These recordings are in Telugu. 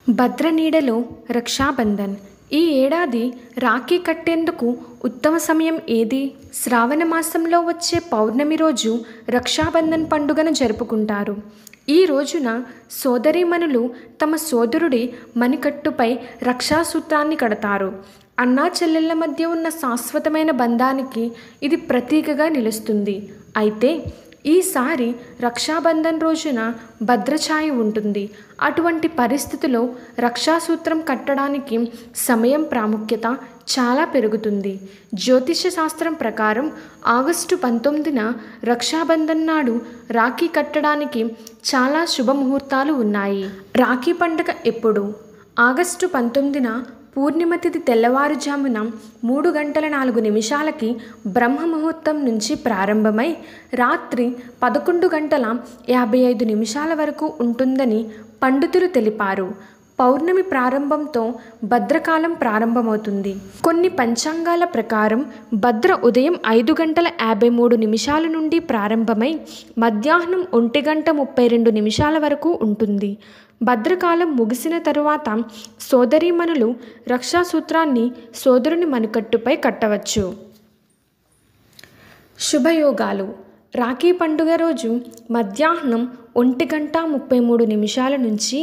భద్రనీడలో రక్షాబంధన్. ఈ ఏడాది రాఖీ కట్టేందుకు ఉత్తమ సమయం ఏది? శ్రావణ మాసంలో వచ్చే పౌర్ణమి రోజు రక్షాబంధన్ పండుగను జరుపుకుంటారు. ఈ రోజున సోదరీమణులు తమ సోదరుడి మణికట్టుపై రక్షాసూత్రాన్ని కడతారు. అన్నా చెల్లెళ్ల మధ్య ఉన్న శాశ్వతమైన బంధానికి ఇది ప్రతీకగా నిలుస్తుంది. అయితే ఈసారి రక్షాబంధన్ రోజున భద్రఛాయ ఉంటుంది. అటువంటి పరిస్థితిలో రక్షాసూత్రం కట్టడానికి సమయం ప్రాముఖ్యత చాలా పెరుగుతుంది. జ్యోతిష శాస్త్రం ప్రకారం ఆగస్టు 19న రక్షాబంధన్ నాడు రాఖీ కట్టడానికి చాలా శుభముహూర్తాలు ఉన్నాయి. రాఖీ పండుగ ఎప్పుడు? ఆగస్టు 19న పూర్ణిమ తిథి తెల్లవారుజామున 3:04 బ్రహ్మముహూర్తం నుంచి ప్రారంభమై రాత్రి 11:55 వరకు ఉంటుందని పండితులు తెలిపారు. పౌర్ణమి ప్రారంభంతో భద్రకాలం ప్రారంభమవుతుంది. కొన్ని పంచాంగాల ప్రకారం భద్ర ఉదయం 5:53 నుండి ప్రారంభమై మధ్యాహ్నం 1:32 వరకు ఉంటుంది. భద్రకాలం ముగిసిన తరువాత సోదరీమణులు రక్షాసూత్రాన్ని సోదరుని మణికట్టుపై కట్టవచ్చు. శుభయోగాలు. రాఖీ పండుగ రోజు మధ్యాహ్నం 1:33 నుంచి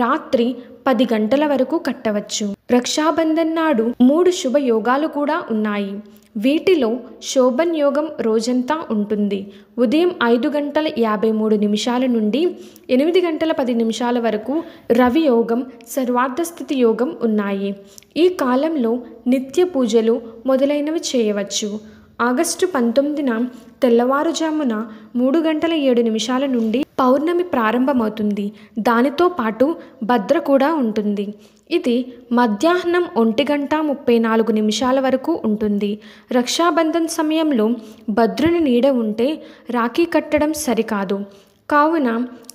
రాత్రి 10 గంటల వరకు కట్టవచ్చు. రక్షాబంధన్ నాడు 3 శుభయోగాలు కూడా ఉన్నాయి. వీటిలో శోభన్ యోగం రోజంతా ఉంటుంది. ఉదయం 5:53 నుండి 8:10 వరకు రవి యోగం, సర్వార్ధస్థితి యోగం ఉన్నాయి. ఈ కాలంలో నిత్య పూజలు మొదలైనవి చేయవచ్చు. ఆగస్టు 19న తెల్లవారుజామున 3:07 నుండి పౌర్ణమి ప్రారంభమవుతుంది. దానితో పాటు భద్ర కూడా ఉంటుంది. ఇది మధ్యాహ్నం 1:34 వరకు ఉంటుంది. రక్షాబంధన్ సమయంలో భద్రుని నీడ ఉంటే రాఖీ కట్టడం సరికాదు. కావున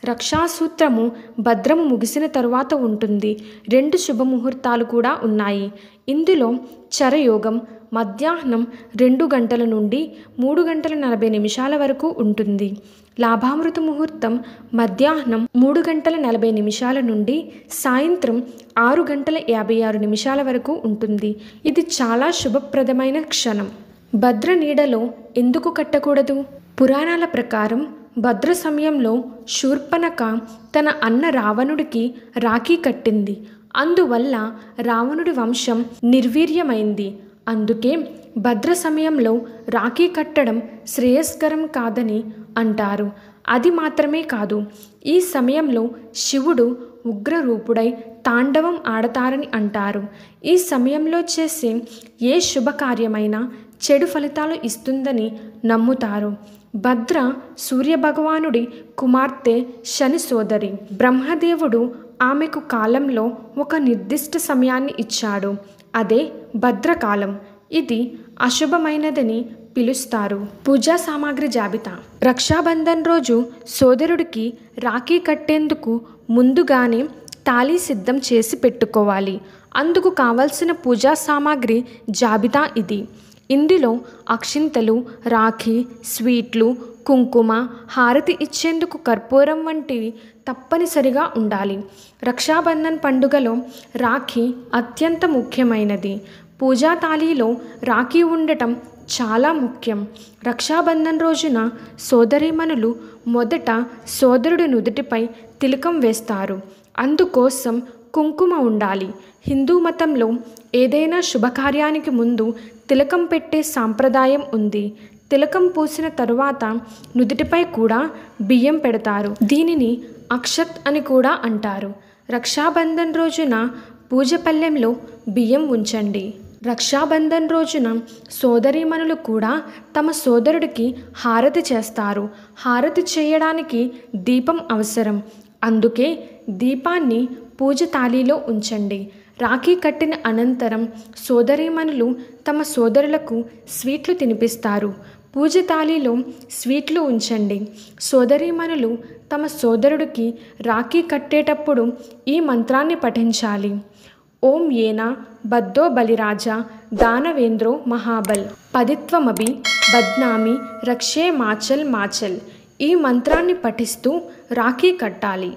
రక్షాసూత్రము భద్రము ముగిసిన తరువాత ఉంటుంది. 2 శుభముహూర్తాలు కూడా ఉన్నాయి. ఇందులో చరయోగం మధ్యాహ్నం 2 గంటల నుండి 3:40 వరకు ఉంటుంది. లాభామృత ముహూర్తం మధ్యాహ్నం 3:40 నుండి సాయంత్రం 6:56 వరకు ఉంటుంది. ఇది చాలా శుభప్రదమైన క్షణం. భద్ర నీడలో ఎందుకు కట్టకూడదు? పురాణాల ప్రకారం భద్ర సమయంలో శూర్పణఖ తన అన్న రావణుడికి రాఖీ కట్టింది. అందువల్ల రావణుడి వంశం నిర్వీర్యమైంది. అందుకే భద్ర సమయంలో రాఖీ కట్టడం శ్రేయస్కరం కాదని అంటారు. అది మాత్రమే కాదు, ఈ సమయంలో శివుడు ఉగ్రరూపుడై తాండవం ఆడతారని అంటారు. ఈ సమయంలో చేసే ఏ శుభకార్యమైనా చెడు ఫలితాలు ఇస్తుందని నమ్ముతారు. భద్ర సూర్యభగవానుడి కుమార్తె శని సోదరి. బ్రహ్మదేవుడు ఆమెకు కాలంలో ఒక నిర్దిష్ట సమయాన్ని ఇచ్చాడు. అదే భద్రకాలం. ఇది అశుభమైనదని పిలుస్తారు. పూజా సామాగ్రి జాబితా. రక్షాబంధన్ రోజు సోదరుడికి రాఖీ కట్టేందుకు ముందుగానే తాళి సిద్ధం చేసి పెట్టుకోవాలి. అందుకు కావలసిన పూజా సామాగ్రి జాబితా ఇది. ఇందులో అక్షింతలు, రాఖీ, స్వీట్లు, కుంకుమ, హారతి ఇచ్చేందుకు కర్పూరం వంటివి తప్పనిసరిగా ఉండాలి. రక్షాబంధన్ పండుగలో రాఖీ అత్యంత ముఖ్యమైనది. పూజా తాళిలో రాఖీ ఉండటం చాలా ముఖ్యం. రక్షాబంధన్ రోజున సోదరీమణులు మొదట సోదరుడి నుదుటిపై తిలకం వేస్తారు. అందుకోసం కుంకుమ ఉండాలి. హిందూ మతంలో ఏదైనా శుభకార్యానికి ముందు తిలకం పెట్టే సాంప్రదాయం ఉంది. తిలకం పూసిన తరువాత నుదుటిపై కూడా బియ్యం పెడతారు. దీనిని అక్షత్ అని కూడా అంటారు. రక్షాబంధన్ రోజున పూజ పళ్ళెంలో బియ్యం ఉంచండి. రక్షాబంధన్ రోజున సోదరీమణులు కూడా తమ సోదరుడికి హారతి చేస్తారు. హారతి చేయడానికి దీపం అవసరం. అందుకే దీపాన్ని పూజ తాళిలో ఉంచండి. రాఖీ కట్టిన అనంతరం సోదరీమణులు తమ సోదరులకు స్వీట్లు తినిపిస్తారు. పూజ తాళిలో స్వీట్లు ఉంచండి. సోదరీమణులు తమ సోదరుడికి రాఖీ కట్టేటప్పుడు ఈ మంత్రాన్ని పఠించాలి. ఓం ఏనా బద్ధో బలిరాజా దానవేంద్రో మహాబల్ పదిత్వమభి బద్నామి రక్షే మాచల్ మాచల్. ఈ మంత్రాన్ని పఠిస్తూ రాఖీ కట్టాలి.